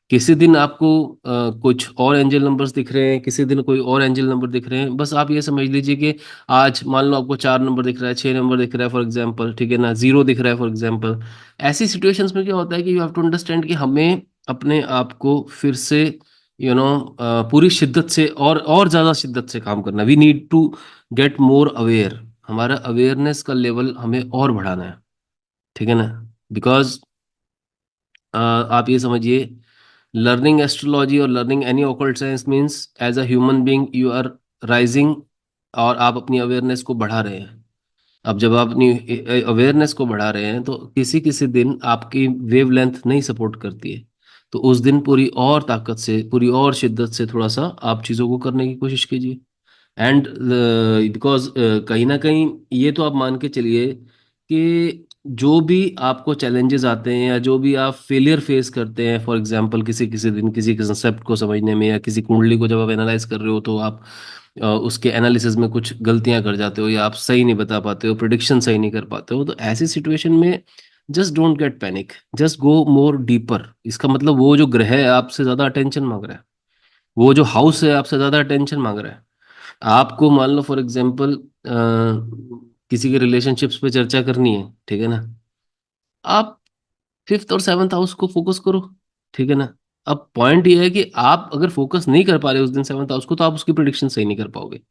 किसी दिन आपको कुछ और एंजल नंबर्स दिख रहे हैं, किसी दिन कोई और एंजल नंबर दिख रहे हैं। बस आप ये समझ लीजिए कि आज मान लो आपको 4 नंबर दिख रहा है, 6 नंबर दिख रहा है फॉर एग्जांपल, ठीक है ना, 0 दिख रहा है फॉर एग्जांपल। ऐसी सिचुएशंस में क्या होता है कि यू हैव टू अंडरस्टैंड कि हमें अपने आप को फिर से पूरी शिद्दत से और ज़्यादा शिद्दत से काम करना। We need to get more aware. हमारा अवेयरनेस का लेवल हमें और बढ़ाना है, ठीक है ना। बिकॉज आप ये समझिए, लर्निंग एस्ट्रोलॉजी और learning any occult science means as a human being you are rising, और आप अपनी अवेयरनेस को बढ़ा रहे हैं। अब जब आप अपनी अवेयरनेस को बढ़ा रहे हैं तो किसी किसी दिन आपकी वेवलेंथ नहीं सपोर्ट करती है, तो उस दिन पूरी और ताकत से, पूरी और शिद्दत से थोड़ा सा आप चीज़ों को करने की कोशिश कीजिए। एंड बिकॉज कहीं ना कहीं ये तो आप मान के चलिए कि जो भी आपको चैलेंजेस आते हैं या जो भी आप फेलियर फेस करते हैं, फॉर एग्जांपल किसी किसी दिन किसी कंसेप्ट को समझने में या किसी कुंडली को जब आप एनालाइज कर रहे हो तो आप उसके एनालिसिस में कुछ गलतियां कर जाते हो, या आप सही नहीं बता पाते हो, प्रिडिक्शन सही नहीं कर पाते हो, तो ऐसी सिचुएशन में just don't get panic, just go more deeper. इसका मतलब वो जो ग्रह है आपसे ज्यादा अटेंशन मांग रहा है, वो जो हाउस है आपसे ज्यादा अटेंशन मांग रहा है। आपको मान लो फॉर एग्जांपल किसी के रिलेशनशिप्स पे चर्चा करनी है, ठीक है ना, आप फिफ्थ और सेवन्थ हाउस को फोकस करो, ठीक है ना। अब पॉइंट ये है कि आप अगर फोकस नहीं कर पा रहे उस दिन सेवन्थ हाउस को, तो आप उसकी प्रिडिक्शन सही नहीं कर पाओगे।